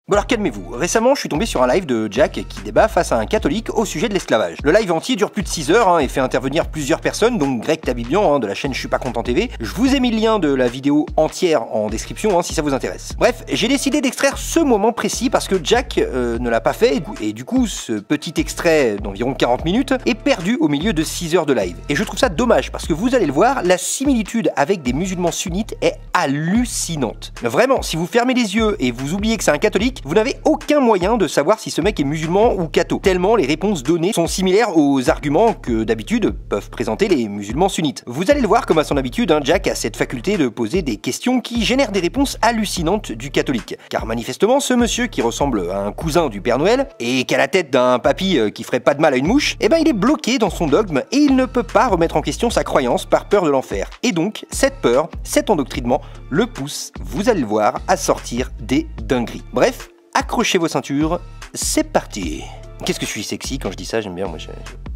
Bon alors calmez-vous, récemment je suis tombé sur un live de Jack qui débat face à un catholique au sujet de l'esclavage. Le live entier dure plus de 6 heures et fait intervenir plusieurs personnes, donc Greg Tabibian de la chaîne Je suis pas content TV. Je vous ai mis le lien de la vidéo entière en description si ça vous intéresse. Bref, j'ai décidé d'extraire ce moment précis parce que Jack ne l'a pas fait et du coup ce petit extrait d'environ 40 minutes est perdu au milieu de 6 heures de live. Et je trouve ça dommage parce que vous allez le voir, la similitude avec des musulmans sunnites est hallucinante. Vraiment, si vous fermez les yeux et vous oubliez que c'est un catholique, vous n'avez aucun moyen de savoir si ce mec est musulman ou catho, tellement les réponses données sont similaires aux arguments que d'habitude peuvent présenter les musulmans sunnites. Vous allez le voir, comme à son habitude, Jack a cette faculté de poser des questions qui génèrent des réponses hallucinantes du catholique. Car manifestement, ce monsieur qui ressemble à un cousin du Père Noël et qui a la tête d'un papy qui ferait pas de mal à une mouche, eh ben il est bloqué dans son dogme et il ne peut pas remettre en question sa croyance par peur de l'enfer. Et donc, cette peur, cet endoctrinement, le pousse, vous allez le voir, à sortir des dingueries. Bref, accrochez vos ceintures, c'est parti. Qu'est-ce que je suis sexy quand je dis ça, j'aime bien, moi.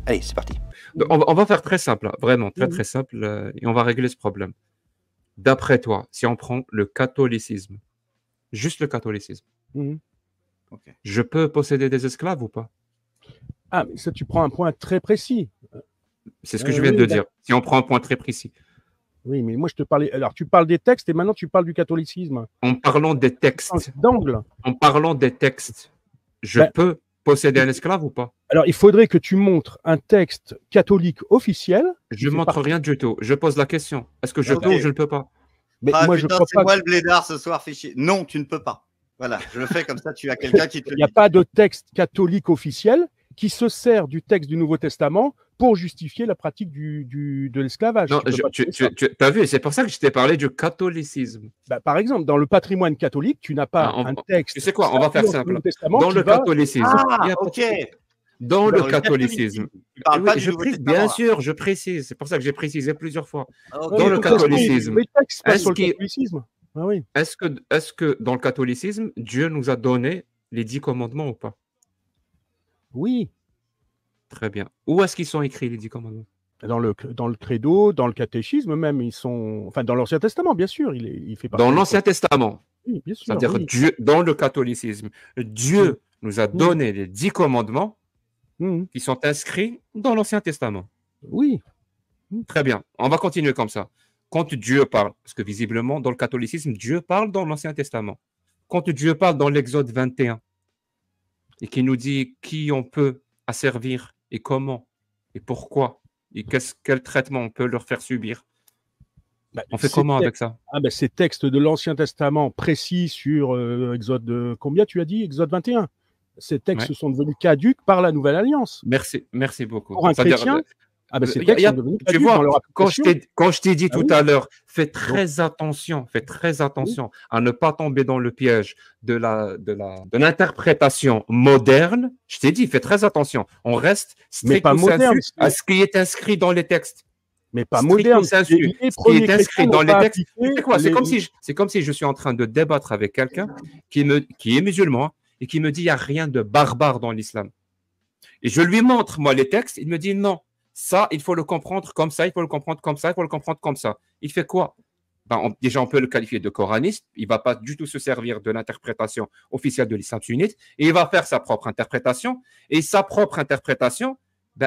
Allez, c'est parti. On va faire très simple, vraiment, très simple, et on va régler ce problème. D'après toi, si on prend le catholicisme, juste le catholicisme, okay, je peux posséder des esclaves ou pas? Ah, mais ça, tu prends un point très précis. C'est ce que je viens de dire, si on prend un point très précis. Oui, mais moi, je te parlais... Alors, tu parles des textes et maintenant, tu parles du catholicisme. En parlant des textes. D'angle. En parlant des textes, je peux posséder un esclave ou pas? Alors, il faudrait que tu montres un texte catholique officiel. Je ne montre rien du tout. Je pose la question. Est-ce que je peux ou je ne peux pas? Mais moi, je crois pas. C'est moi le blédard ce soir, fichier. Non, tu ne peux pas. Voilà, je le fais comme ça, tu as quelqu'un qui te... Il n'y a pas de texte catholique officiel qui se sert du texte du Nouveau Testament pour justifier la pratique de l'esclavage. Non, tu as vu, c'est pour ça que je t'ai parlé du catholicisme. Bah, par exemple, dans le patrimoine catholique, tu n'as pas un texte... Tu sais quoi, on va faire simple. Dans le catholicisme... Ah, ok. Dans le catholicisme... Bien sûr, je précise. C'est pour ça que j'ai précisé plusieurs fois. Dans le catholicisme... Est-ce que dans le catholicisme, Dieu nous a donné les 10 commandements ou pas? Oui. Très bien. Où est-ce qu'ils sont écrits, les 10 commandements? Dans le credo, dans le catéchisme même, ils sont... Enfin, dans l'Ancien Testament, bien sûr. Il fait partie. Dans l'Ancien Testament. Oui, bien sûr. C'est-à-dire Dieu, dans le catholicisme, Dieu nous a donné les 10 commandements qui sont inscrits dans l'Ancien Testament. Oui. Très bien. On va continuer comme ça. Quand Dieu parle, parce que visiblement, dans le catholicisme, Dieu parle dans l'Ancien Testament. Quand Dieu parle dans l'Exode 21 et qui nous dit qui on peut asservir et comment et pourquoi et quel traitement on peut leur faire subir, on fait comment avec ça? Ces textes de l'Ancien Testament précis sur Exode, combien tu as dit? Exode 21. Ces textes sont devenus caducs par la Nouvelle Alliance. Merci beaucoup. Pour un chrétien, ces textes sont devenus caducs dans leur application. Quand je t'ai dit tout à l'heure, fais très attention à ne pas tomber dans le piège de l'interprétation moderne. Je t'ai dit, fais très attention. On reste stricto sensu à ce qui est inscrit dans les textes. Mais pas moderne. Ce qui est inscrit dans les textes. C'est comme si je suis en train de débattre avec quelqu'un qui est musulman et qui me dit il n'y a rien de barbare dans l'islam. Et je lui montre, moi, les textes. Il me dit non. Ça, il faut le comprendre comme ça, il faut le comprendre comme ça, il faut le comprendre comme ça. Il fait quoi? Déjà, on peut le qualifier de coraniste. Il ne va pas du tout se servir de l'interprétation officielle de l'islam sunnite. Et il va faire sa propre interprétation. Et sa propre interprétation,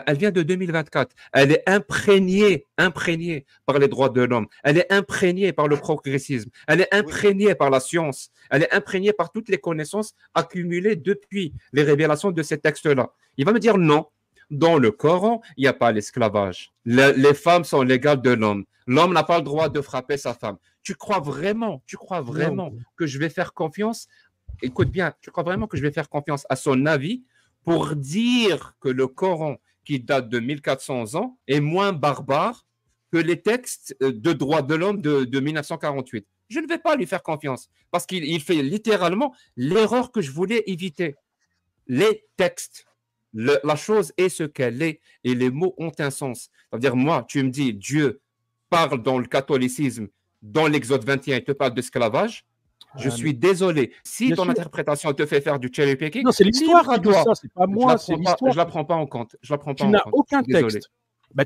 elle vient de 2024. Elle est imprégnée par les droits de l'homme. Elle est imprégnée par le progressisme. Elle est imprégnée par la science. Elle est imprégnée par toutes les connaissances accumulées depuis les révélations de ces textes-là. Il va me dire non. Dans le Coran, il n'y a pas l'esclavage. Les femmes sont l'égale de l'homme. L'homme n'a pas le droit de frapper sa femme. Tu crois vraiment que je vais faire confiance? Écoute bien, tu crois vraiment que je vais faire confiance à son avis pour dire que le Coran, qui date de 1400 ans, est moins barbare que les textes de droits de l'homme de 1948? Je ne vais pas lui faire confiance parce qu'il fait littéralement l'erreur que je voulais éviter. Les textes. La chose est ce qu'elle est et les mots ont un sens. C'est-à-dire, moi, tu me dis, Dieu parle dans le catholicisme, dans l'Exode 21, il te parle d'esclavage. Je suis désolé. Si ton interprétation te fait faire du cherry picking, non, c'est l'histoire qui dit ça, c'est pas moi, c'est l'histoire. Je ne la prends pas en compte. Tu n'as aucun texte.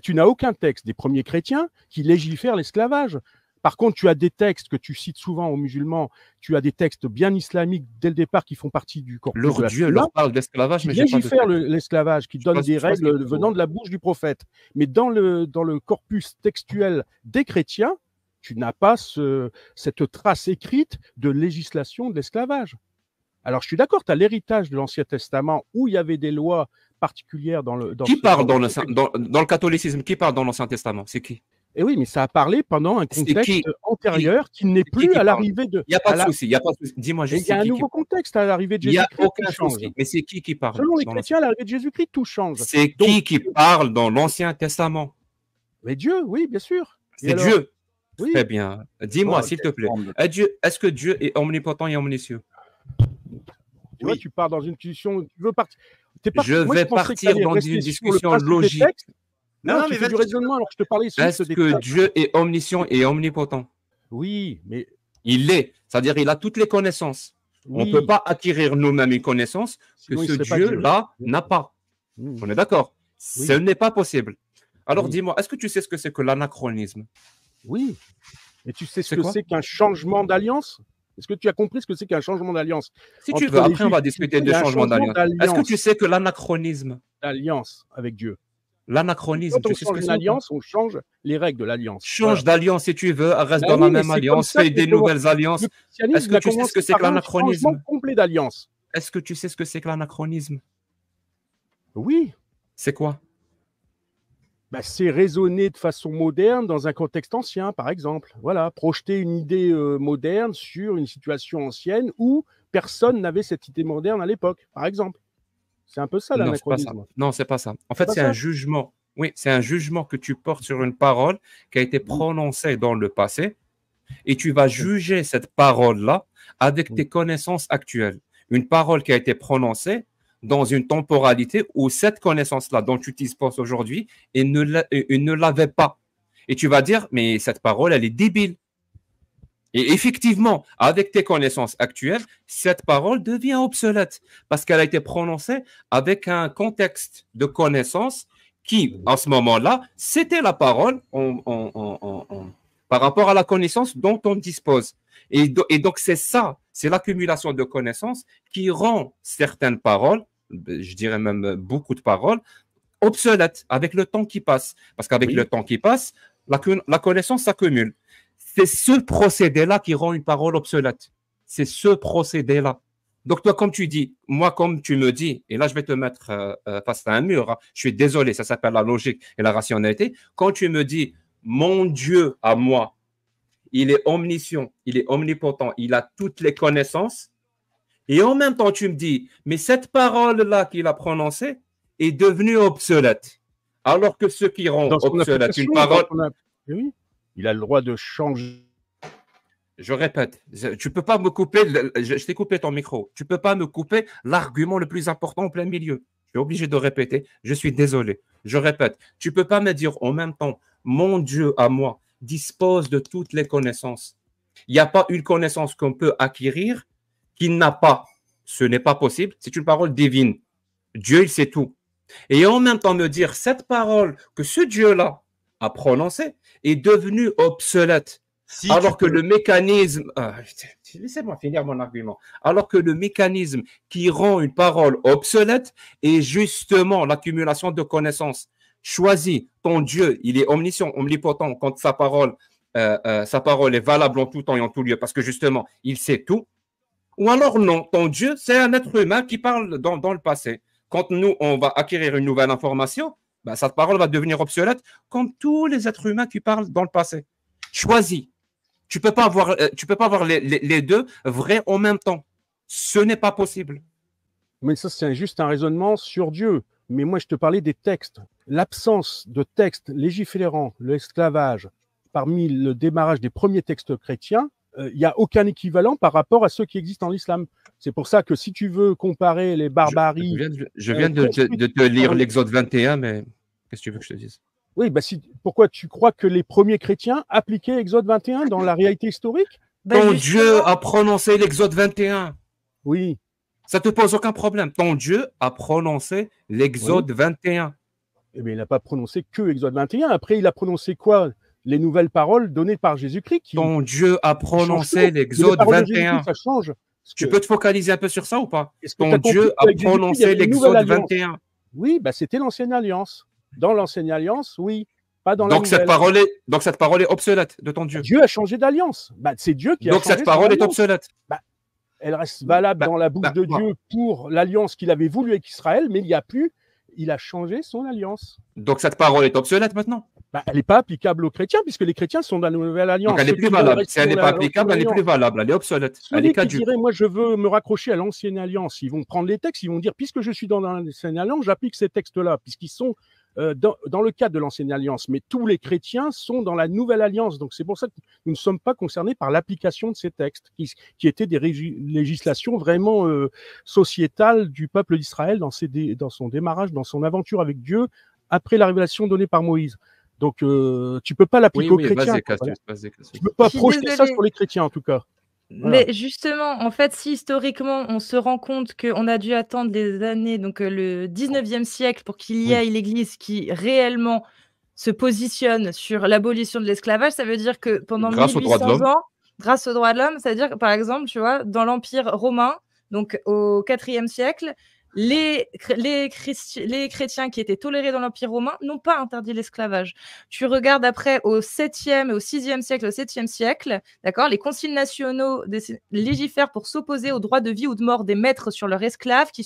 Tu n'as aucun texte des premiers chrétiens qui légifèrent l'esclavage. Par contre, tu as des textes que tu cites souvent aux musulmans, tu as des textes bien islamiques dès le départ qui font partie du corpus leur de la Dieu Sunna, leur parle d'esclavage, qui mais j'ai pas de légifèrent texte. l'esclavage, qui donnent des règles venant de la bouche du prophète. Mais dans le corpus textuel des chrétiens, tu n'as pas cette trace écrite de législation de l'esclavage. Alors, je suis d'accord, tu as l'héritage de l'Ancien Testament où il y avait des lois particulières dans le... Qui parle dans le catholicisme? Qui parle dans l'Ancien Testament? C'est qui? Et oui, mais ça a parlé pendant un contexte antérieur qui n'est plus à l'arrivée de... Il n'y a pas de souci, il n'y a pas de souci. Dis-moi juste. Il y a un nouveau contexte à l'arrivée de Jésus-Christ. Il n'y a aucun souci. Mais c'est qui parle? Selon les chrétiens, à l'arrivée de Jésus-Christ, tout change. C'est qui parle dans l'Ancien Testament? Mais Dieu, oui, bien sûr. C'est Dieu. Oui. Très bien. Dis-moi, s'il te plaît. Est-ce que Dieu est omnipotent et omniscient? Tu vois, tu pars dans une discussion. Tu veux partir. Je vais partir dans une discussion logique. Non, mais fais du raisonnement alors que je te parlais. Est-ce que Dieu est omniscient et omnipotent? Oui, mais. Il l'est. C'est-à-dire il a toutes les connaissances. Oui. On ne peut pas acquérir nous-mêmes une connaissance que ce Dieu-là n'a pas. On est d'accord? Ce n'est pas possible. Alors dis-moi, est-ce que tu sais ce que c'est que l'anachronisme? Oui. Et tu sais ce que c'est qu'un changement d'alliance? Est-ce que tu as compris ce que c'est qu'un changement d'alliance? Si tu veux, après on va discuter de changement d'alliance. Est-ce que tu sais que l'anachronisme? D'alliance avec Dieu. L'anachronisme, tu sais ce que c'est? Quand on change une alliance, on change les règles de l'alliance. Change d'alliance si tu veux, reste dans la même alliance, fais des nouvelles alliances. Est-ce que tu sais ce que c'est que l'anachronisme? Changement complet d'alliance. Est-ce que tu sais ce que c'est que l'anachronisme? Oui. C'est quoi? C'est raisonner de façon moderne dans un contexte ancien, par exemple. Voilà, projeter une idée moderne sur une situation ancienne où personne n'avait cette idée moderne à l'époque, par exemple. C'est un peu ça l'anachronisme. Non, c'est pas ça. En fait, c'est un jugement. Oui, c'est un jugement que tu portes sur une parole qui a été prononcée dans le passé et tu vas juger cette parole-là avec tes connaissances actuelles. Une parole qui a été prononcée dans une temporalité où cette connaissance-là dont tu disposes aujourd'hui et ne l'avait pas. Et tu vas dire, mais cette parole, elle est débile. Et effectivement, avec tes connaissances actuelles, cette parole devient obsolète parce qu'elle a été prononcée avec un contexte de connaissance qui, en ce moment-là, c'était la parole par rapport à la connaissance dont on dispose. Et donc, c'est ça, c'est l'accumulation de connaissances qui rend certaines paroles, je dirais même beaucoup de paroles, obsolètes avec le temps qui passe. Parce qu'avec le temps qui passe, la connaissance s'accumule. C'est ce procédé-là qui rend une parole obsolète. C'est ce procédé-là. Donc, toi, comme tu dis, moi, comme tu me dis, et là, je vais te mettre face à un mur, hein, je suis désolé, ça s'appelle la logique et la rationalité. Quand tu me dis, mon Dieu à moi, il est omniscient, il est omnipotent, il a toutes les connaissances, et en même temps, tu me dis, mais cette parole-là qu'il a prononcée est devenue obsolète. Alors que ce qui rend obsolète une parole... Oui. Il a le droit de changer. Je répète, tu ne peux pas me couper, je t'ai coupé ton micro, tu ne peux pas me couper l'argument le plus important en plein milieu. Je suis obligé de répéter, je suis désolé. Je répète, tu ne peux pas me dire en même temps, mon Dieu à moi dispose de toutes les connaissances. Il n'y a pas une connaissance qu'on peut acquérir qu'il n'a pas. Ce n'est pas possible, c'est une parole divine. Dieu, il sait tout. Et en même temps me dire, cette parole que ce Dieu-là a prononcée est devenue obsolète. Alors que le mécanisme... laissez-moi finir mon argument. Alors que le mécanisme qui rend une parole obsolète est justement l'accumulation de connaissances. Choisis ton Dieu, il est omniscient, omnipotent, quand sa parole est valable en tout temps et en tout lieu, parce que justement, il sait tout. Ou alors non, ton Dieu, c'est un être humain qui parle dans le passé. Quand nous, on va acquérir une nouvelle information, cette parole va devenir obsolète comme tous les êtres humains qui parlent dans le passé. Choisis. Tu peux pas avoir les deux vrais en même temps. Ce n'est pas possible. Mais ça, c'est juste un raisonnement sur Dieu. Mais moi, je te parlais des textes. L'absence de textes légiférants, l'esclavage, parmi le démarrage des premiers textes chrétiens, il n'y a aucun équivalent par rapport à ceux qui existent en islam. C'est pour ça que si tu veux comparer les barbaries... Je viens de te lire l'Exode 21, mais qu'est-ce que tu veux que je te dise? Oui, pourquoi tu crois que les premiers chrétiens appliquaient Exode 21 dans la réalité historique? Ton Dieu a prononcé l'Exode 21. Oui. Ça ne te pose aucun problème. Ton Dieu a prononcé l'Exode 21. Eh bien, il n'a pas prononcé que Exode 21. Après, il a prononcé quoi? les nouvelles paroles données par Jésus-Christ. Ton Dieu a prononcé l'Exode 21. Ça change. Tu peux te focaliser un peu sur ça ou pas? Ton Dieu a prononcé l'Exode 21. Oui, bah, c'était l'Ancienne Alliance. Dans l'Ancienne Alliance, oui. Pas dans la donc, cette parole est obsolète de ton Dieu. Dieu a changé d'alliance. Bah, c'est Dieu qui a changé. Donc cette parole est obsolète. Bah, elle reste valable dans la bouche de Dieu pour l'alliance qu'il avait voulu avec Israël, mais il n'y a plus. Il a changé son alliance. Donc cette parole est obsolète maintenant. Bah, elle n'est pas applicable aux chrétiens, puisque les chrétiens sont dans la nouvelle alliance. Donc elle n'est plus valable. Si elle n'est pas applicable, elle n'est plus valable. Elle est obsolète. Elle est caduque. Dirait, moi, je veux me raccrocher à l'ancienne alliance. Ils vont prendre les textes, ils vont dire, puisque je suis dans l'ancienne alliance, j'applique ces textes-là, puisqu'ils sont dans le cadre de l'ancienne alliance. Mais tous les chrétiens sont dans la nouvelle alliance. Donc c'est pour ça que nous ne sommes pas concernés par l'application de ces textes, qui étaient des législations vraiment sociétales du peuple d'Israël dans son démarrage, dans son aventure avec Dieu, après la révélation donnée par Moïse. Donc, tu peux pas l'appliquer aux chrétiens. Tu peux pas projeter ça sur les chrétiens, en tout cas. Voilà. Mais justement, en fait, si historiquement, on se rend compte qu'on a dû attendre des années, donc le 19e siècle, pour qu'il y ait l'Église qui réellement se positionne sur l'abolition de l'esclavage, ça veut dire que pendant 1800 ans, grâce aux droits de l'homme, ça veut dire que, par exemple, tu vois, dans l'Empire romain, donc au 4e siècle, les chrétiens qui étaient tolérés dans l'Empire romain n'ont pas interdit l'esclavage. Tu regardes après au 7e et au 6e siècle, au 7e siècle, d'accord, les conciles nationaux légifèrent pour s'opposer au droit de vie ou de mort des maîtres sur leurs esclaves qui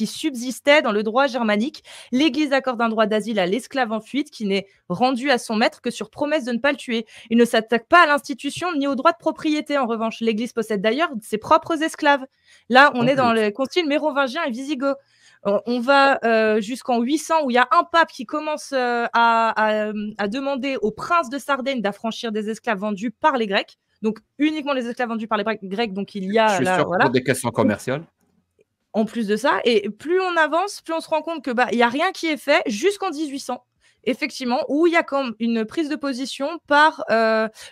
subsistait dans le droit germanique. L'Église accorde un droit d'asile à l'esclave en fuite qui n'est rendu à son maître que sur promesse de ne pas le tuer. Il ne s'attaque pas à l'institution ni au droit de propriété. En revanche, l'Église possède d'ailleurs ses propres esclaves. Là, on est dans le concile mérovingien et wisigoth. On va jusqu'en 800 où il y a un pape qui commence à demander au prince de Sardaigne d'affranchir des esclaves vendus par les Grecs. Donc, uniquement les esclaves vendus par les Grecs. Donc, il y a... Je suis sûr pour des questions commerciales. En plus de ça, et plus on avance, plus on se rend compte que il y a rien qui est fait jusqu'en 1800. Effectivement, où il y a comme une prise de position par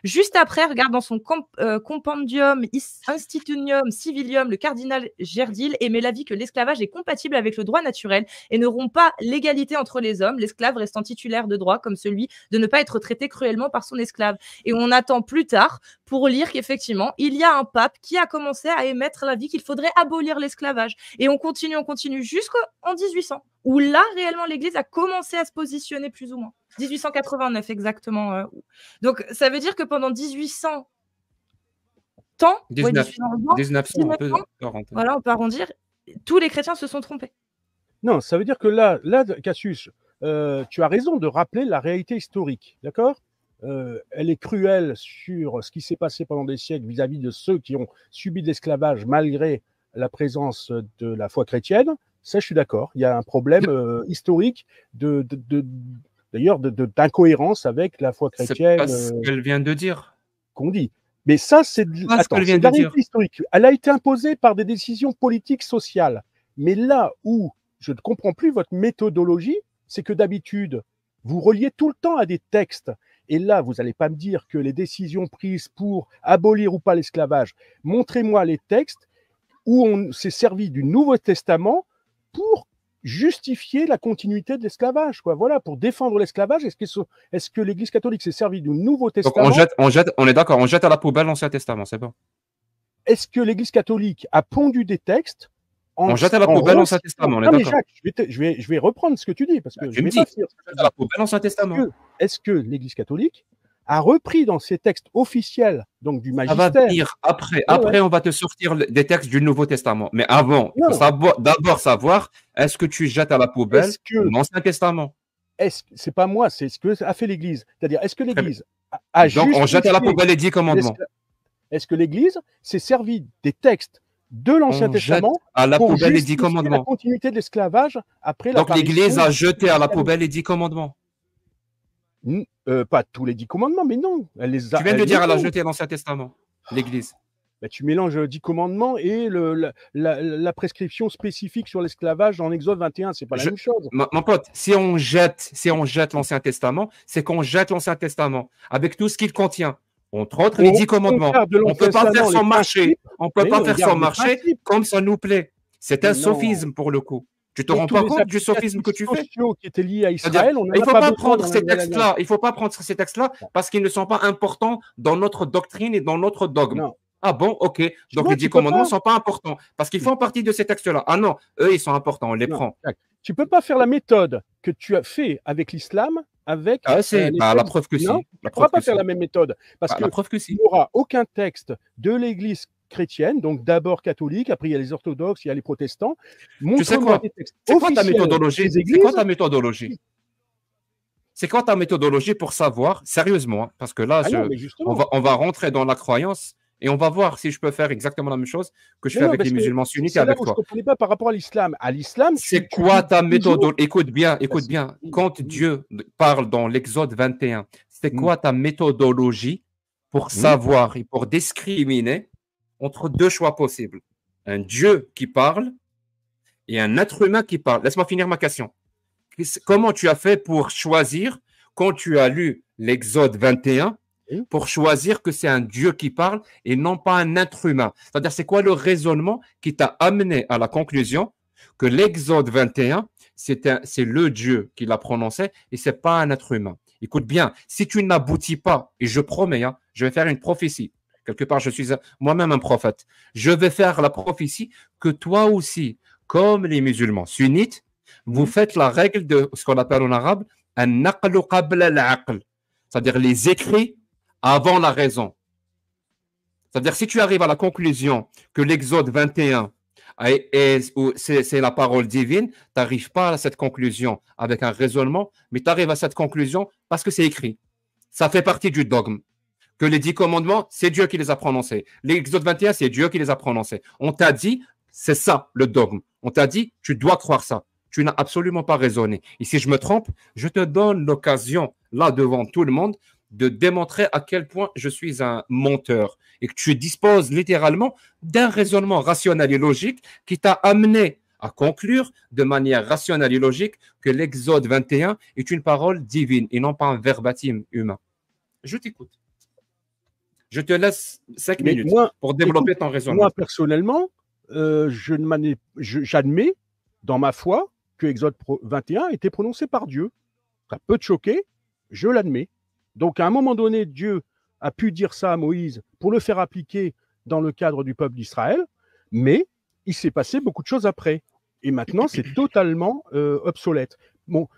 juste après, regarde dans son Compendium Institutionum Civilium, le cardinal Gerdil émet l'avis que l'esclavage est compatible avec le droit naturel et ne rompt pas l'égalité entre les hommes, l'esclave restant titulaire de droits comme celui de ne pas être traité cruellement par son esclave. Et on attend plus tard pour lire qu'effectivement, il y a un pape qui a commencé à émettre l'avis qu'il faudrait abolir l'esclavage. Et on continue jusqu'en 1800. Où là, réellement, l'Église a commencé à se positionner plus ou moins. 1889, exactement. Donc, ça veut dire que pendant 1800 ans, 1900, voilà, on peut arrondir, tous les chrétiens se sont trompés. Non, ça veut dire que là Cassius, tu as raison de rappeler la réalité historique, d'accord ? Elle est cruelle sur ce qui s'est passé pendant des siècles vis-à-vis de ceux qui ont subi de l'esclavage malgré la présence de la foi chrétienne. Ça, je suis d'accord. Il y a un problème historique d'ailleurs d'incohérence avec la foi chrétienne. C'est pas ce qu'elle vient de dire. Qu'on dit. Mais ça, c'est de la réalité historique. Elle a été imposée par des décisions politiques sociales. Mais là où je ne comprends plus votre méthodologie, c'est que d'habitude, vous reliez tout le temps à des textes. Et là, vous n'allez pas me dire que les décisions prises pour abolir ou pas l'esclavage, montrez-moi les textes où on s'est servi du Nouveau Testament pour justifier la continuité de l'esclavage, quoi. Voilà, pour défendre l'esclavage. Est-ce que l'Église catholique s'est servie du Nouveau Testament ? Donc on est d'accord, on jette à la poubelle l'Ancien Testament, c'est bon. Est-ce que l'Église catholique a pondu des textes on jette à la poubelle l'Ancien Testament, on est d'accord. Jacques, je vais reprendre ce que tu dis, parce que tu me dis, à la poubelle l'Ancien Testament. Est-ce que l'Église catholique a repris dans ses textes officiels, donc du magistère. Ça va venir après. Après, on va te sortir des textes du Nouveau Testament. Mais avant, il faut d'abord savoir, est-ce que tu jettes à la poubelle l'Ancien Testament? C'est pas moi, c'est ce que a fait l'Église. C'est-à-dire, est-ce que l'Église a donc, on jette à la poubelle les 10 commandements. Est-ce que l'Église s'est servi des textes de l'Ancien Testament à la poubelle les 10 commandements. La continuité de l'esclavage après donc, l'Église a jeté à la poubelle les 10 commandements. Pas tous les 10 commandements, mais non. Tu viens de dire elle a jeté l'Ancien Testament, l'Église. Bah, tu mélanges 10 commandements et la prescription spécifique sur l'esclavage en Exode 21, c'est pas la même chose. Mon pote, si on jette l'Ancien Testament, c'est qu'on jette l'Ancien Testament avec tout ce qu'il contient. Entre autres, les 10 commandements. On ne peut pas faire son marché. On peut pas faire son marché comme ça nous plaît. C'est un sophisme pour le coup. Tu te rends pas compte du sophisme que tu fais? Qui étaient liés à Israël, il ne faut pas prendre ces textes-là. Il faut pas prendre ces textes-là parce qu'ils ne sont pas importants dans notre doctrine et dans notre dogme. Non. Ah bon, ok. Donc les 10 commandements ne sont pas importants parce qu'ils font partie de ces textes-là. Ah non, eux, ils sont importants, on les prend. Tu ne peux pas faire la méthode que tu as fait avec l'islam, avec. Ah, c'est la preuve que si. Tu ne pourras pas faire la même méthode parce qu'il n'y aura aucun texte de l'Église chrétienne, donc d'abord catholique, après il y a les orthodoxes, il y a les protestants. Tu sais quoi? C'est quoi ta méthodologie? C'est quoi ta méthodologie? C'est quoi ta méthodologie pour savoir, sérieusement, parce que là, on va rentrer dans la croyance et on va voir si je peux faire exactement la même chose que je fais avec les musulmans sunnites et avec toi. Je ne comprenais pas par rapport à l'islam. À l'islam, c'est quoi ta méthodologie? Écoute bien. Quand Dieu parle dans l'Exode 21, c'est quoi ta méthodologie pour savoir et pour discriminer entre deux choix possibles? Un Dieu qui parle et un être humain qui parle. Laisse-moi finir ma question. Comment tu as fait pour choisir, quand tu as lu l'Exode 21, pour choisir que c'est un Dieu qui parle et non pas un être humain? C'est-à-dire, c'est quoi le raisonnement qui t'a amené à la conclusion que l'Exode 21, c'est le Dieu qui l'a prononcé et ce n'est pas un être humain? Écoute bien, si tu n'aboutis pas, et je promets, je vais faire une prophétie. Quelque part, je suis moi-même un prophète. Je vais faire la prophétie que toi aussi, comme les musulmans sunnites, vous faites la règle de ce qu'on appelle en arabe un naqlu qabla al-aql, c'est-à-dire les écrits avant la raison. C'est-à-dire, si tu arrives à la conclusion que l'Exode 21 c'est la parole divine, tu n'arrives pas à cette conclusion avec un raisonnement, mais tu arrives à cette conclusion parce que c'est écrit. Ça fait partie du dogme. Que les 10 commandements, c'est Dieu qui les a prononcés. L'Exode 21, c'est Dieu qui les a prononcés. On t'a dit, c'est ça le dogme. On t'a dit, tu dois croire ça. Tu n'as absolument pas raisonné. Et si je me trompe, je te donne l'occasion, là, devant tout le monde, de démontrer à quel point je suis un menteur et que tu disposes littéralement d'un raisonnement rationnel et logique qui t'a amené à conclure de manière rationnelle et logique que l'Exode 21 est une parole divine et non pas un verbatim humain. Je t'écoute. Je te laisse 5 minutes pour développer ton raisonnement. Moi, personnellement, j'admets dans ma foi que Exode 21 a été prononcé par Dieu. Ça peut te choquer, je l'admets. Donc, à un moment donné, Dieu a pu dire ça à Moïse pour le faire appliquer dans le cadre du peuple d'Israël, mais il s'est passé beaucoup de choses après. Et maintenant, c'est totalement obsolète. Bon,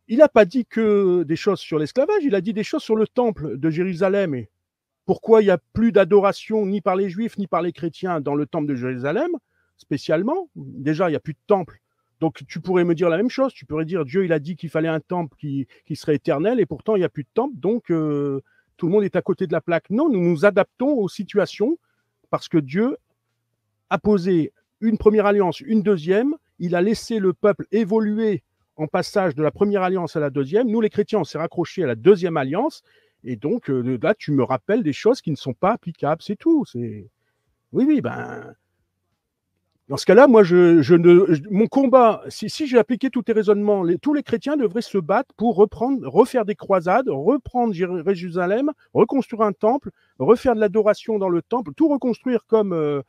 il n'a pas dit que des choses sur l'esclavage, il a dit des choses sur le temple de Jérusalem. Et pourquoi il n'y a plus d'adoration ni par les Juifs ni par les chrétiens dans le temple de Jérusalem, spécialement? Déjà, il n'y a plus de temple. Donc, tu pourrais me dire la même chose. Tu pourrais dire, Dieu, il a dit qu'il fallait un temple qui serait éternel et pourtant, il n'y a plus de temple. Donc, tout le monde est à côté de la plaque. Non, nous nous adaptons aux situations parce que Dieu a posé une première alliance, une deuxième. Il a laissé le peuple évoluer en passage de la première alliance à la deuxième. Nous, les chrétiens, on s'est raccrochés à la deuxième alliance. Et donc, là, tu me rappelles des choses qui ne sont pas applicables. C'est tout. Oui, ben... Dans ce cas-là, moi, mon combat, si j'ai appliqué tous tes raisonnements, tous les chrétiens devraient se battre pour refaire des croisades, reprendre Jérusalem, reconstruire un temple, refaire de l'adoration dans le temple, tout reconstruire comme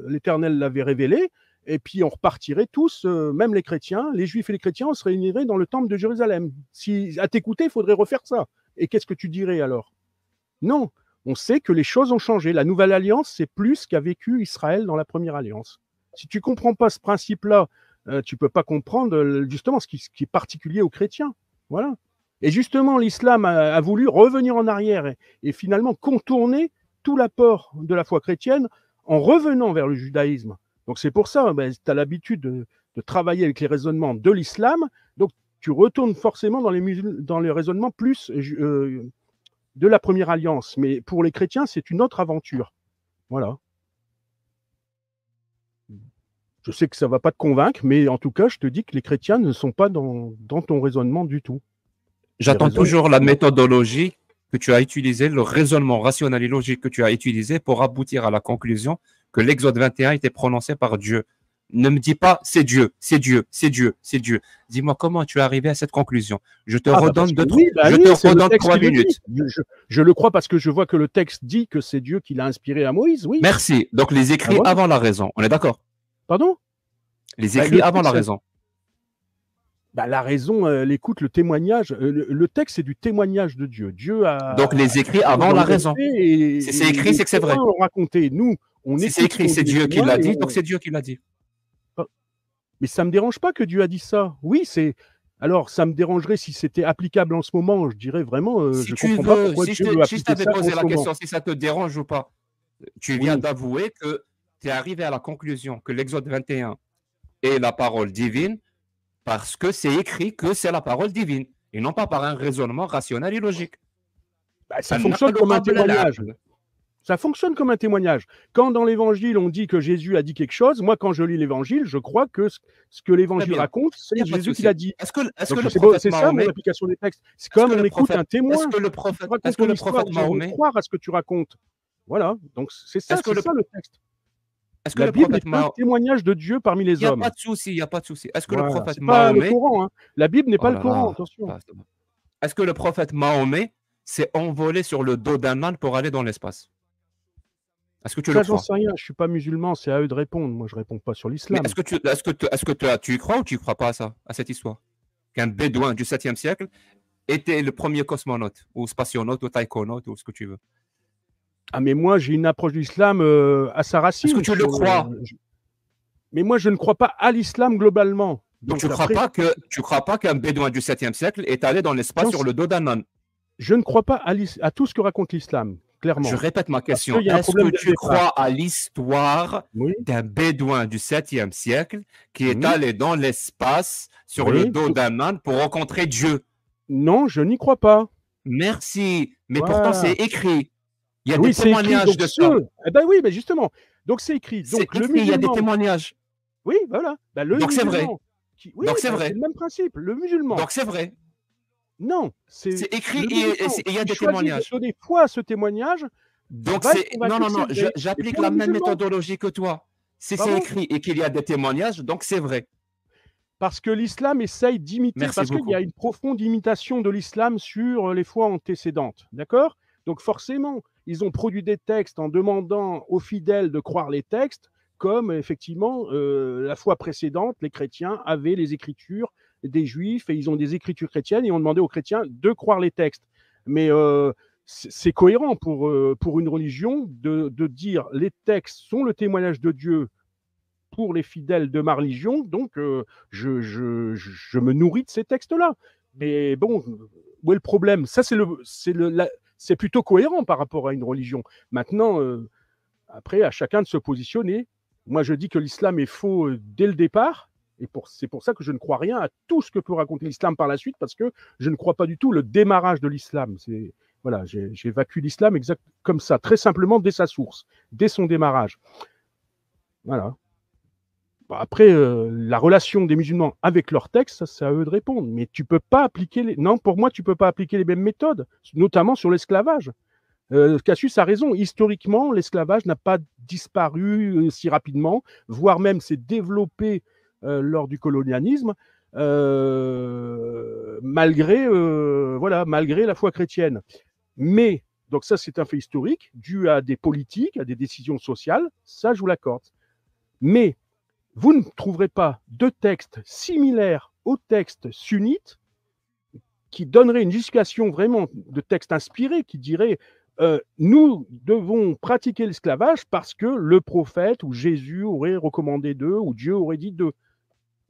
l'Éternel l'avait révélé, et puis on repartirait tous, même les chrétiens, les juifs et les chrétiens, on se réunirait dans le temple de Jérusalem. Si à t'écouter, il faudrait refaire ça. Et qu'est-ce que tu dirais alors? Non. On sait que les choses ont changé. La nouvelle alliance, c'est plus qu'a vécu Israël dans la première alliance. Si tu ne comprends pas ce principe-là, tu ne peux pas comprendre justement ce qui est particulier aux chrétiens. Voilà. Et justement, l'islam a voulu revenir en arrière et finalement contourner tout l'apport de la foi chrétienne en revenant vers le judaïsme. Donc c'est pour ça, tu as l'habitude de travailler avec les raisonnements de l'islam, donc tu retournes forcément dans les raisonnements plus... de la première alliance. Mais pour les chrétiens, c'est une autre aventure. Voilà. Je sais que ça ne va pas te convaincre, mais en tout cas, je te dis que les chrétiens ne sont pas dans ton raisonnement du tout. J'attends toujours la méthodologie que tu as utilisée, le raisonnement rationnel et logique que tu as utilisé pour aboutir à la conclusion que l'Exode 21 était prononcé par Dieu. Ne me dis pas c'est Dieu, c'est Dieu, c'est Dieu, c'est Dieu. Dis-moi comment tu es arrivé à cette conclusion. Je te redonne 3 minutes. Je le crois parce que je vois que le texte dit que c'est Dieu qui l'a inspiré à Moïse, oui. Merci. Donc les écrits avant la raison. On est d'accord? Pardon? Les écrits avant la raison. La raison, elle écoute le témoignage. Le texte, c'est du témoignage de Dieu. Dieu a. Donc les écrits avant la raison. Si c'est écrit, c'est que c'est vrai. Raconté. Nous, si c'est écrit, c'est Dieu qui l'a dit, donc c'est Dieu qui l'a dit. Mais ça me dérange pas que Dieu a dit ça. Oui, c'est. Alors, ça me dérangerait si c'était applicable en ce moment. Je dirais vraiment, je comprends pas pourquoi Dieu veut appliquer ça. Si je t'avais posé la question, si ça te dérange ou pas, tu viens d'avouer que tu es arrivé à la conclusion que l'Exode 21 est la parole divine parce que c'est écrit que c'est la parole divine et non pas par un raisonnement rationnel et logique. Ça fonctionne comme un témoignage. Ça fonctionne comme un témoignage. Quand dans l'Évangile, on dit que Jésus a dit quelque chose, moi, quand je lis l'Évangile, je crois que ce que l'Évangile raconte, c'est Jésus qui l'a dit. C'est ça mon application des textes. C'est comme on écoute un témoin. Est-ce que le prophète Mahomet croire à ce que tu racontes. Voilà. Donc c'est ça, le texte. Est-ce que la Bible est un témoignage de Dieu parmi les hommes. Il n'y a pas de souci. Est-ce que le prophète Mahomet... La Bible n'est pas le Coran, attention. Est-ce que le prophète Mahomet s'est envolé sur le dos d'un âne pour aller dans l'espace? Est-ce que tu le crois? J'en sais rien, je ne suis pas musulman, c'est à eux de répondre. Moi, je ne réponds pas sur l'islam. Est-ce que tu y crois ou tu y crois pas à ça, à cette histoire? Qu'un bédouin du 7e siècle était le premier cosmonaute, ou spationaute, ou taïkonaute, ou ce que tu veux? Ah, mais moi, j'ai une approche de l'islam à sa racine. Est-ce que tu le crois? Mais moi, je ne crois pas à l'islam globalement. Donc tu ne crois pas qu'un bédouin du 7e siècle est allé dans l'espace sur le dos d'un âne? Je ne crois pas à tout ce que raconte l'islam. Clairement. Je répète ma question. Est-ce que tu crois à l'histoire d'un bédouin du 7e siècle qui est allé dans l'espace sur le dos d'un âne pour rencontrer Dieu? Non, je n'y crois pas. Merci. Mais pourtant, c'est écrit. Il y a des témoignages de ça. Eh ben oui, mais justement. Donc, c'est écrit. Donc, il y a des témoignages. Oui, voilà. Donc, c'est vrai. Donc, c'est vrai. C'est le même principe. Le musulman. Donc, c'est vrai. Non, c'est écrit et il y a des témoignages. De donner foi à ce témoignage. Donc non, j'applique la même méthodologie que toi. Si c'est écrit et qu'il y a des témoignages, donc c'est vrai. Parce que l'islam essaye d'imiter, parce qu'il y a une profonde imitation de l'islam sur les fois antécédentes. D'accord? Donc forcément, ils ont produit des textes en demandant aux fidèles de croire les textes, comme effectivement la fois précédente, les chrétiens avaient les écritures des juifs et ils ont des écritures chrétiennes et ont demandé aux chrétiens de croire les textes. Mais c'est cohérent pour une religion de dire les textes sont le témoignage de Dieu pour les fidèles de ma religion, donc je me nourris de ces textes-là. Mais bon, où est le problème? Ça, c'est plutôt cohérent par rapport à une religion. Maintenant, après, à chacun de se positionner. Moi, je dis que l'islam est faux dès le départ. Et c'est pour ça que je ne crois rien à tout ce que peut raconter l'islam par la suite, parce que je ne crois pas du tout le démarrage de l'islam. Voilà, j'évacue l'islam exact comme ça, très simplement dès sa source, dès son démarrage. Voilà. Après, la relation des musulmans avec leurs textes, c'est à eux de répondre. Mais tu peux pas appliquer non, pour moi, tu peux pas appliquer les mêmes méthodes, notamment sur l'esclavage. Cassius a raison. Historiquement, l'esclavage n'a pas disparu si rapidement, voire même s'est développé lors du colonialisme, malgré la foi chrétienne. Mais, donc ça c'est un fait historique, dû à des politiques, à des décisions sociales, ça je vous l'accorde. Mais vous ne trouverez pas de texte similaire au texte sunnite qui donnerait une justification vraiment de texte inspiré, qui dirait nous devons pratiquer l'esclavage parce que le prophète ou Jésus aurait recommandé d'eux ou Dieu aurait dit d'eux.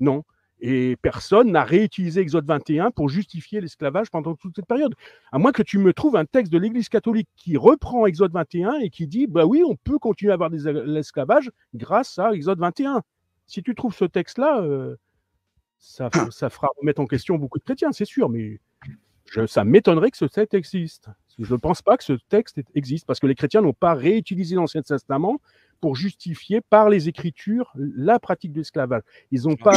Non. Et personne n'a réutilisé Exode 21 pour justifier l'esclavage pendant toute cette période. À moins que tu me trouves un texte de l'Église catholique qui reprend Exode 21 et qui dit bah oui, on peut continuer à avoir l'esclavage grâce à Exode 21. Si tu trouves ce texte-là, ça fera remettre en question beaucoup de chrétiens, c'est sûr, mais ça m'étonnerait que ce texte existe. Je ne pense pas que ce texte existe, parce que les chrétiens n'ont pas réutilisé l'Ancien Testament pour justifier par les Écritures la pratique de l'esclavage. Ils n'ont pas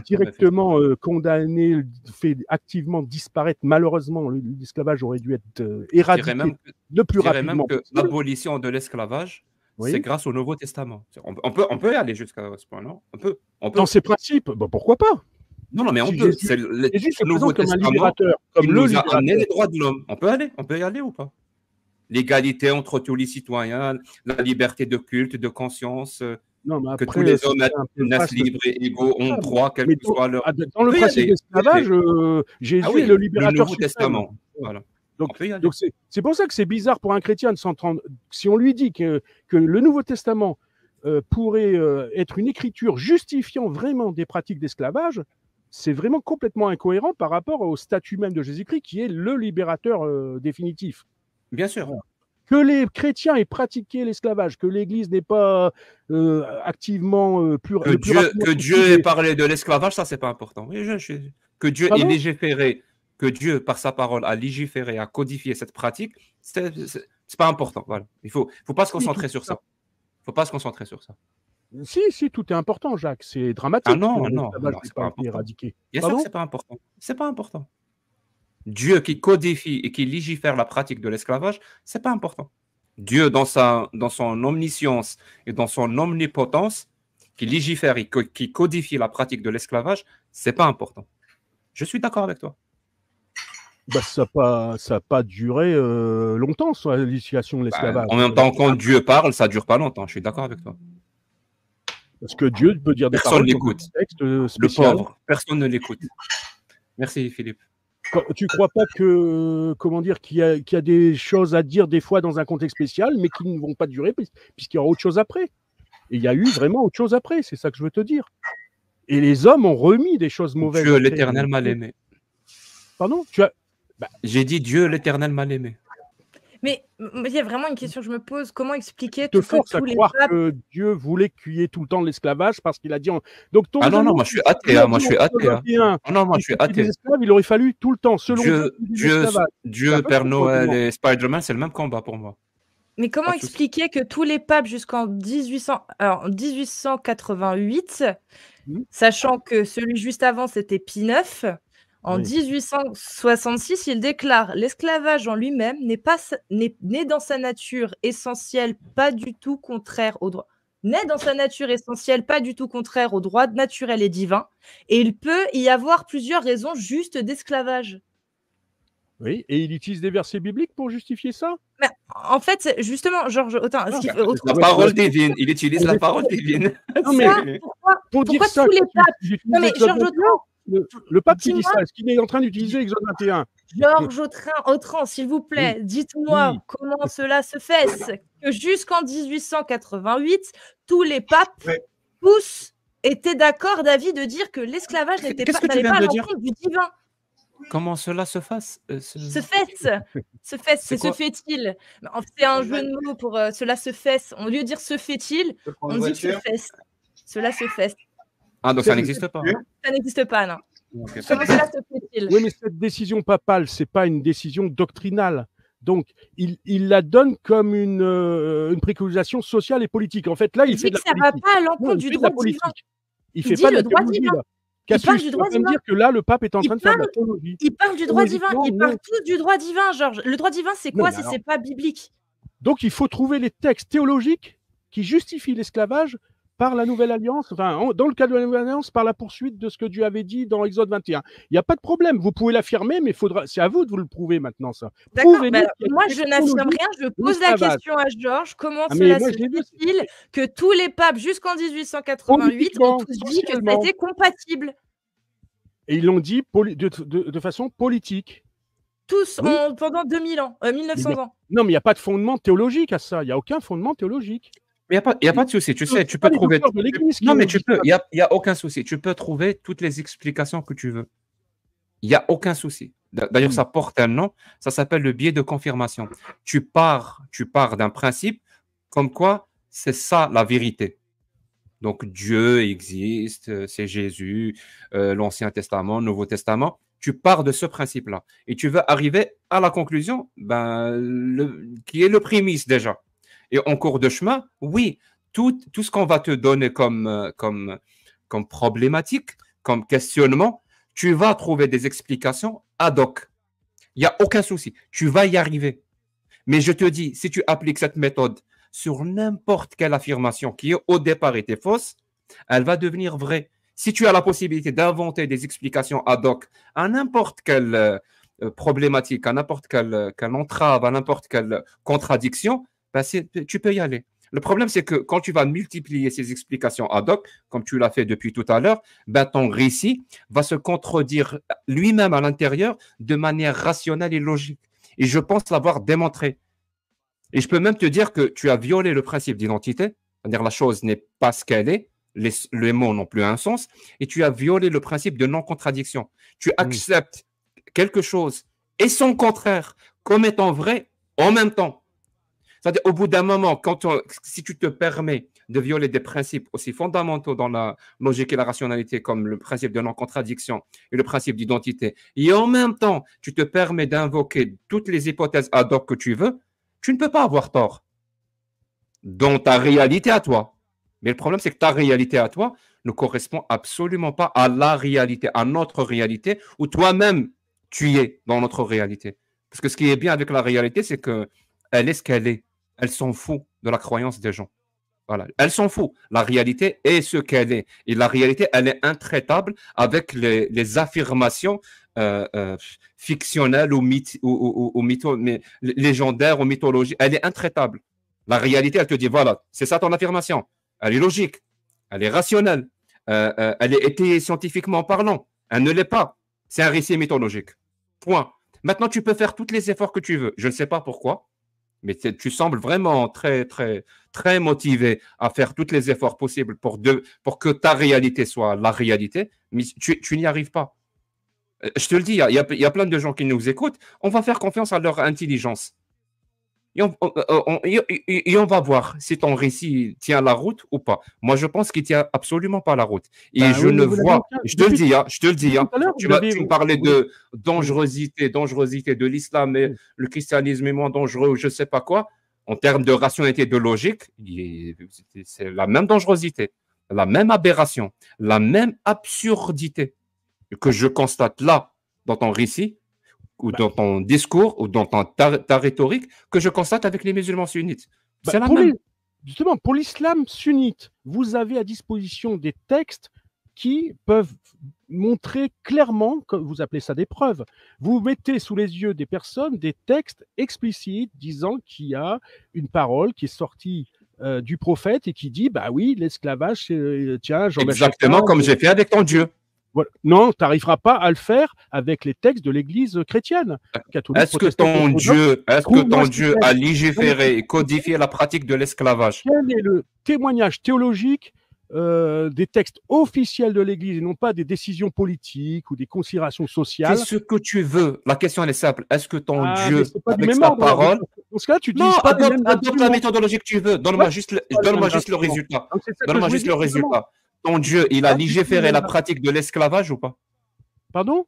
directement condamné, fait activement disparaître. Malheureusement, l'esclavage aurait dû être éradiqué le plus rapidement. Je dirais même que l'abolition de l'esclavage, c'est grâce au Nouveau Testament. On peut aller jusqu'à ce point, non? On peut. Dans ces principes, pourquoi pas? Non, mais on peut. C'est le Nouveau Testament qui nous a amené les droits de l'homme. On peut y aller ou pas? L'égalité entre tous les citoyens, la liberté de culte, de conscience, Non, mais que après, tous les c'est hommes un peu naissent vaste. libres et égaux, ont droit, quel Mais que soit leur. dans le Oui, principe de l'esclavage, Jésus Ah oui, est le le libérateur Nouveau suprême. Testament. Voilà. On Donc, peut y aller. donc c'est pour ça que c'est bizarre pour un chrétien de s'entendre. Si on lui dit que le Nouveau Testament pourrait être une écriture justifiant vraiment des pratiques d'esclavage, c'est vraiment complètement incohérent par rapport au statut même de Jésus-Christ, qui est le libérateur définitif. Bien sûr. Que les chrétiens aient pratiqué l'esclavage, que l'Église n'est pas activement Que Dieu ait parlé de l'esclavage, ça, c'est pas important. Oui, que Dieu ait légiféré, que Dieu, par sa parole, a légiféré, a codifié cette pratique, c'est pas important. Voilà. Il faut pas se concentrer sur ça. Il faut pas se concentrer sur ça. Si, tout est important, Jacques. C'est dramatique. Ah non, c'est pas important. Éradiqué. Bien sûr que c'est pas important. C'est pas important. Dieu qui codifie et qui légifère la pratique de l'esclavage, c'est pas important. Dieu, dans son omniscience et dans son omnipotence, qui légifère et qui codifie la pratique de l'esclavage, c'est pas important. Je suis d'accord avec toi. Bah, ça n'a pas duré longtemps, sur l'initiation de l'esclavage. En même temps, quand Dieu parle, ça dure pas longtemps. Je suis d'accord avec toi. Parce que Dieu peut dire des personne paroles l'écoute. Le pauvre, personne ne l'écoute. Merci, Philippe. Tu crois pas que, comment dire, qu'il y a des choses à dire des fois dans un contexte spécial, mais qui ne vont pas durer puisqu'il y aura autre chose après. Et il y a eu vraiment autre chose après, c'est ça que je veux te dire. Et les hommes ont remis des choses mauvaises. Dieu l'Éternel mal aimé. Pardon, J'ai dit Dieu l'Éternel mal aimé. Mais il y a vraiment une question que je me pose. Comment expliquer te force à croire que Dieu voulait qu'il y ait tout le temps de l'esclavage parce qu'il a dit... Donc, non, moi je suis athée. Moi je suis athée. Non, moi je suis athée. Il aurait fallu tout le temps, selon Dieu, Père Noël et Spider-Man, c'est le même combat pour moi. Mais comment expliquer que tous les papes jusqu'en 1888, sachant que celui juste avant c'était Pie IX, en 1866, il déclare « L'esclavage en lui-même n'est dans sa nature essentielle pas du tout contraire au droit. N'est dans sa nature essentielle pas du tout contraire au droit naturel et divin, et il peut y avoir plusieurs raisons justes d'esclavage. » Oui, et il utilise des versets bibliques pour justifier ça? Mais en fait, justement, Georges Autain, la parole divine, il utilise la parole divine. Non, mais pour dire ça, tous les papes... Non, mais Georges Autain, le pape qui dit ça, est-ce qu'il est en train d'utiliser Exode 21? Georges Autain, s'il vous plaît, dites-moi comment cela se fait que jusqu'en 1888, tous les papes, tous, étaient d'accord d'avis de dire que l'esclavage n'allait pas à l'encontre du divin. Comment cela se fasse se fait-il. C'est un jeu de mots pour cela se fait. Au lieu de dire se fait-il, on dit se fait. Cela se fait. Ah, donc ça n'existe pas. Ça n'existe pas, non. Okay. Comment cela se fait-il? Oui, mais cette décision papale, c'est pas une décision doctrinale. Donc, il la donne comme une préconisation sociale et politique. En fait, là, il fait de la politique. Ça ne va pas à l'encontre du droit divin. Il fait pas de la théologie, là. Il parle du droit divin. Dire que là, le pape est en train de faire de la théologie. Il parle du droit divin. Il parle tous du droit divin, Georges. Le droit divin, c'est quoi si c'est pas biblique? Donc, il faut trouver les textes théologiques qui justifient l'esclavage par la Nouvelle Alliance, enfin, dans le cas de la Nouvelle Alliance, par la poursuite de ce que Dieu avait dit dans Exode 21. Il n'y a pas de problème, vous pouvez l'affirmer, mais c'est à vous de vous le prouver maintenant, ça. D'accord, moi je n'affirme rien, je pose la question à Georges, comment cela se fait-il que tous les papes jusqu'en 1888 ont tous dit que c'était compatible? Et ils l'ont dit de façon politique. Tous pendant 2000 ans, 1900 ans. Non, mais il n'y a pas de fondement théologique à ça, il n'y a aucun fondement théologique. Il n'y a pas de souci, tu sais, tu peux trouver. Non, mais il n'y a aucun souci. Tu peux trouver toutes les explications que tu veux. Il n'y a aucun souci. D'ailleurs, ça porte un nom, ça s'appelle le biais de confirmation. Tu pars d'un principe comme quoi c'est ça la vérité. Donc, Dieu existe, c'est Jésus, l'Ancien Testament, le Nouveau Testament. Tu pars de ce principe-là. Et tu veux arriver à la conclusion qui est le prémisse déjà. Et en cours de chemin, oui, tout ce qu'on va te donner comme problématique, comme questionnement, tu vas trouver des explications ad hoc. Il n'y a aucun souci. Tu vas y arriver. Mais je te dis, si tu appliques cette méthode sur n'importe quelle affirmation qui au départ était fausse, elle va devenir vraie. Si tu as la possibilité d'inventer des explications ad hoc à n'importe quelle problématique, à n'importe quelle entrave, à n'importe quelle contradiction, tu peux y aller. Le problème, c'est que quand tu vas multiplier ces explications ad hoc, comme tu l'as fait depuis tout à l'heure, ben, ton récit va se contredire lui-même à l'intérieur de manière rationnelle et logique. Et je pense l'avoir démontré. Et je peux même te dire que tu as violé le principe d'identité, c'est-à-dire la chose n'est pas ce qu'elle est, les mots n'ont plus un sens, et tu as violé le principe de non-contradiction. Tu acceptes quelque chose et son contraire comme étant vrai en même temps. C'est-à-dire, au bout d'un moment, si tu te permets de violer des principes aussi fondamentaux dans la logique et la rationalité, comme le principe de non-contradiction et le principe d'identité, et en même temps, tu te permets d'invoquer toutes les hypothèses ad hoc que tu veux, tu ne peux pas avoir tort dans ta réalité à toi. Mais le problème, c'est que ta réalité à toi ne correspond absolument pas à la réalité, à notre réalité, où toi-même, tu es dans notre réalité. Parce que ce qui est bien avec la réalité, c'est qu'elle est ce qu'elle est. Elle s'en fout de la croyance des gens. Voilà. Elle s'en fout. La réalité est ce qu'elle est. Et la réalité, elle est intraitable avec les affirmations fictionnelles ou légendaires ou mythologiques. Elle est intraitable. La réalité, elle te dit, voilà, c'est ça ton affirmation. Elle est logique. Elle est rationnelle. Elle est étayée scientifiquement parlant. Elle ne l'est pas. C'est un récit mythologique. Point. Maintenant, tu peux faire tous les efforts que tu veux. Je ne sais pas pourquoi. Mais tu sembles vraiment très, très, très motivé à faire tous les efforts possibles pour que ta réalité soit la réalité, mais tu n'y arrives pas. Je te le dis, il y a plein de gens qui nous écoutent. On va faire confiance à leur intelligence. Et on va voir si ton récit tient la route ou pas. Moi, je pense qu'il ne tient absolument pas la route. Et je ne vois, je te le dis, tu me parlais de dangerosité de l'islam et le christianisme est moins dangereux ou je ne sais pas quoi. En termes de rationalité, de logique, c'est la même dangerosité, la même aberration, la même absurdité que je constate là dans ton récit, ou dans ton discours, ou dans ta rhétorique, que je constate avec les musulmans sunnites. C'est la même. Justement, pour l'islam sunnite, vous avez à disposition des textes qui peuvent montrer clairement, comme vous appelez ça des preuves, vous mettez sous les yeux des personnes des textes explicites disant qu'il y a une parole qui est sortie du prophète et qui dit, bah oui, l'esclavage, tiens, exactement comme j'ai fait avec ton Dieu. Voilà. Non, tu n'arriveras pas à le faire avec les textes de l'Église chrétienne. Est-ce que ton Dieu a légiféré et codifié la pratique de l'esclavage? Quel est le témoignage théologique des textes officiels de l'Église et non pas des décisions politiques ou des considérations sociales? C'est ce que tu veux. La question, elle est simple. Est-ce que ton Dieu, avec sa parole... Dans ce cas, tu dis adopte la méthodologie que tu veux. Donne-moi juste le résultat. Donne-moi juste le résultat. Ton Dieu, il a légiféré la pratique de l'esclavage ou pas? Pardon?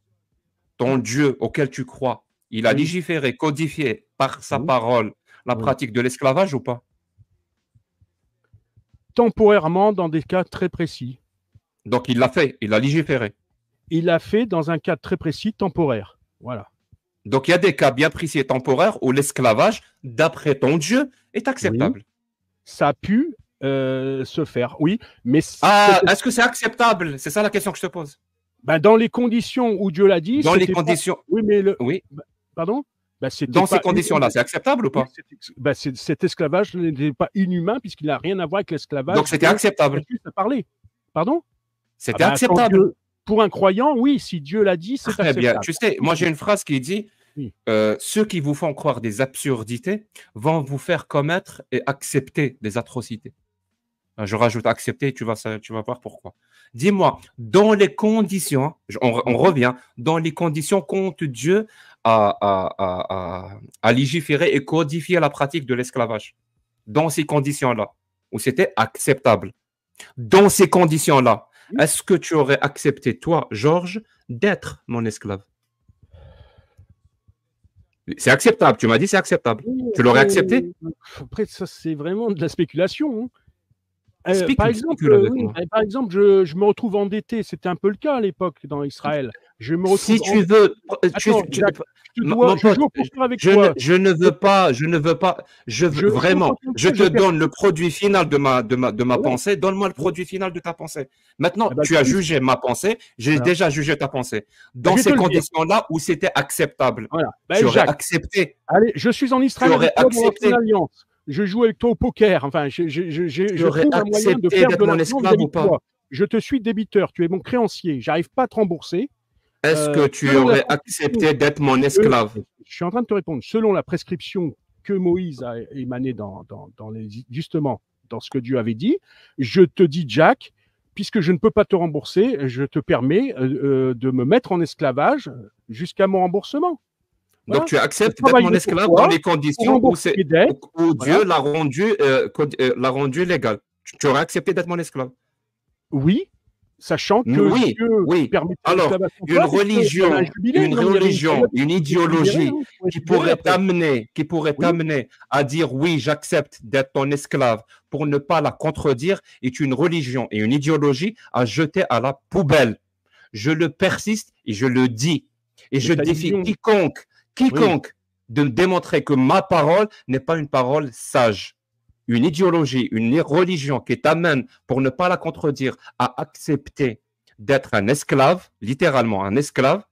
Ton Dieu auquel tu crois, il a légiféré, codifié par sa parole la pratique de l'esclavage ou pas? Temporairement, dans des cas très précis. Donc, il l'a fait, il a légiféré. Il l'a fait dans un cas très précis, temporaire. Voilà. Donc, il y a des cas bien précis et temporaires où l'esclavage, d'après ton Dieu, est acceptable. Oui. Ça a pu se faire, oui. Mais est-ce que c'est acceptable? C'est ça la question que je te pose. Ben, dans les conditions où Dieu l'a dit. Dans les conditions. Pas... Oui, mais oui. Pardon? Dans ces conditions-là, c'est acceptable ou pas? Cet esclavage n'était pas inhumain puisqu'il n'a rien à voir avec l'esclavage. Donc c'était acceptable. Pardon? C'était acceptable. Pour un croyant, oui, si Dieu l'a dit, c'est acceptable. Très bien. Tu sais, moi j'ai une phrase qui dit ceux qui vous font croire des absurdités vont vous faire commettre et accepter des atrocités. Je rajoute accepter, tu vas voir pourquoi. Dis-moi, dans les conditions, on revient, dans les conditions qu'ont Dieu à légiférer et codifier la pratique de l'esclavage, dans ces conditions-là, où c'était acceptable, dans ces conditions-là, est-ce que tu aurais accepté, toi, Georges, d'être mon esclave? C'est acceptable, tu m'as dit c'est acceptable. Tu l'aurais accepté? Après, ça, c'est vraiment de la spéculation. Par exemple, je me retrouve endetté. C'était un peu le cas à l'époque dans Israël. Je me retrouve si tu veux, je ne veux pas, vraiment, je te donne le produit final de ma pensée. Donne-moi le produit final de ta pensée. Maintenant, tu as jugé ma pensée. J'ai déjà jugé ta pensée. Dans ces conditions-là où c'était acceptable, tu aurais accepté. Allez, je suis en Israël. Tu aurais accepté. je joue avec toi au poker. Enfin, je trouve un moyen de perdre de l'argent vis-à-vis de toi. Je te suis débiteur, tu es mon créancier, j'arrive pas à te rembourser. Est-ce que tu aurais accepté d'être mon esclave? Je suis en train de te répondre. Selon la prescription que Moïse a émanée justement dans ce que Dieu avait dit, je te dis, Jack, puisque je ne peux pas te rembourser, je te permets de me mettre en esclavage jusqu'à mon remboursement. Voilà. Donc tu acceptes d'être mon esclave dans les conditions où Dieu l'a rendu légal. Tu aurais accepté d'être mon esclave? Oui, sachant que Dieu permet. Alors, une religion, une idéologie qui pourrait t'amener à dire oui, j'accepte d'être ton esclave pour ne pas la contredire, est une religion et une idéologie à jeter à la poubelle. Je le persiste et je le dis. Et je défie quiconque de démontrer que ma parole n'est pas une parole sage. Une idéologie, une religion qui t'amène, pour ne pas la contredire, à accepter d'être un esclave, littéralement un esclave,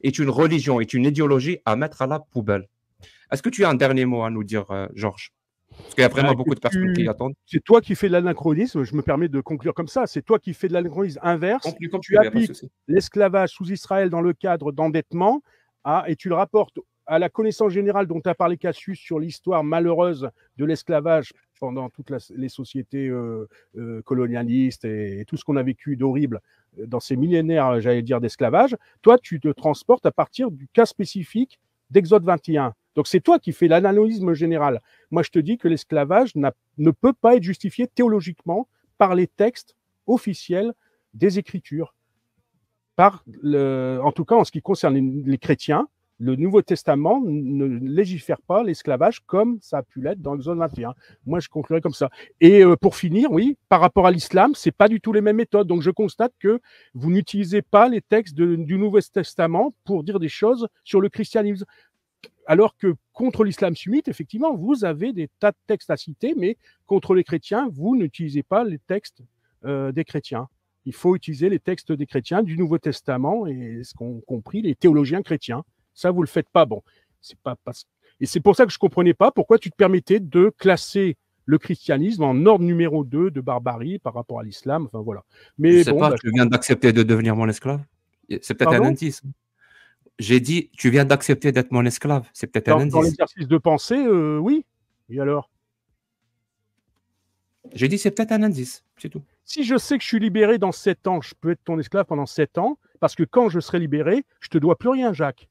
est une religion, est une idéologie à mettre à la poubelle. Est-ce que tu as un dernier mot à nous dire, Georges? Parce qu'il y a vraiment beaucoup de personnes qui attendent. C'est toi qui fais de l'anachronisme, je me permets de conclure comme ça, c'est toi qui fais de l'anachronisme inverse. Tu appliques l'esclavage sous Israël dans le cadre d'endettement et tu le rapportes à la connaissance générale dont a parlé Cassius sur l'histoire malheureuse de l'esclavage pendant toutes les sociétés colonialistes et tout ce qu'on a vécu d'horrible dans ces millénaires, j'allais dire, d'esclavage. Toi, tu te transportes à partir du cas spécifique d'Exode 21. Donc, c'est toi qui fais l'analysme général. Moi, je te dis que l'esclavage ne peut pas être justifié théologiquement par les textes officiels des Écritures. En tout cas, en ce qui concerne les chrétiens, le Nouveau Testament ne légifère pas l'esclavage comme ça a pu l'être dans Exode 21. Moi, je conclurai comme ça. Et pour finir, oui, par rapport à l'islam, c'est pas du tout les mêmes méthodes. Donc, je constate que vous n'utilisez pas les textes du Nouveau Testament pour dire des choses sur le christianisme. Alors que contre l'islam sunnite, effectivement, vous avez des tas de textes à citer, mais contre les chrétiens, vous n'utilisez pas les textes des chrétiens. Il faut utiliser les textes des chrétiens du Nouveau Testament et ce qu'ont compris les théologiens chrétiens. Ça, vous le faites pas. Bon, et c'est pour ça que je comprenais pas pourquoi tu te permettais de classer le christianisme en ordre numéro 2 de barbarie par rapport à l'islam. Enfin voilà. Mais je sais pas, tu viens d'accepter de devenir mon esclave. C'est peut-être un indice. J'ai dit, tu viens d'accepter d'être mon esclave. C'est peut-être un indice. Dans l'exercice de pensée, oui. Et alors? J'ai dit, c'est peut-être un indice. C'est tout. Si je sais que je suis libéré dans 7 ans, je peux être ton esclave pendant 7 ans, parce que quand je serai libéré, je te dois plus rien, Jacques.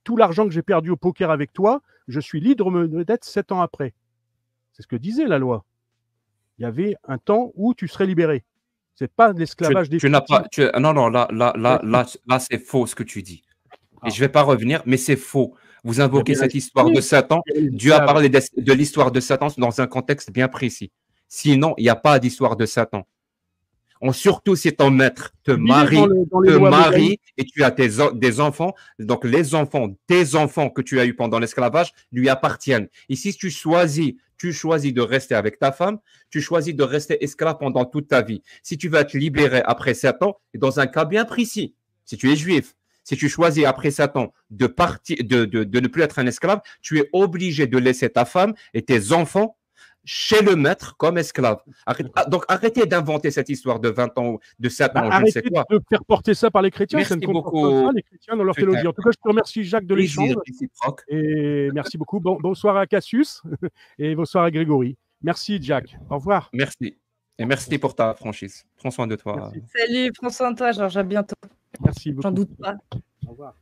Tout l'argent que j'ai perdu au poker avec toi, je suis libre de me dette 7 ans après. C'est ce que disait la loi. Il y avait un temps où tu serais libéré. C'est pas de l'esclavage des. Non, là, c'est faux ce que tu dis. Et je vais pas revenir, mais c'est faux. Vous invoquez cette histoire de Satan. Dieu a parlé de l'histoire de Satan dans un contexte bien précis. Sinon, il n'y a pas d'histoire de Satan. Surtout si ton maître te marie et tu as des enfants, donc tes enfants que tu as eus pendant l'esclavage lui appartiennent. Et si tu choisis de rester avec ta femme, tu choisis de rester esclave pendant toute ta vie. Si tu veux être libéré après 7 ans, et dans un cas bien précis, si tu es juif, si tu choisis après 7 ans de ne plus être un esclave, tu es obligé de laisser ta femme et tes enfants chez le maître comme esclave. Donc arrêtez d'inventer cette histoire de 20 ans, de 7 ans, je ne sais quoi. Arrêtez de faire porter ça par les chrétiens. Merci beaucoup. Les chrétiens dans leur théologie. En tout cas, je te remercie, Jacques, de l'échange. Et merci beaucoup. Bonsoir à Cassius et bonsoir à Grégory. Merci, Jacques. Au revoir. Merci. Et merci pour ta franchise. Prends soin de toi. Merci. Salut, prends soin de toi, Georges. À bientôt. Merci beaucoup. J'en doute pas. Au revoir.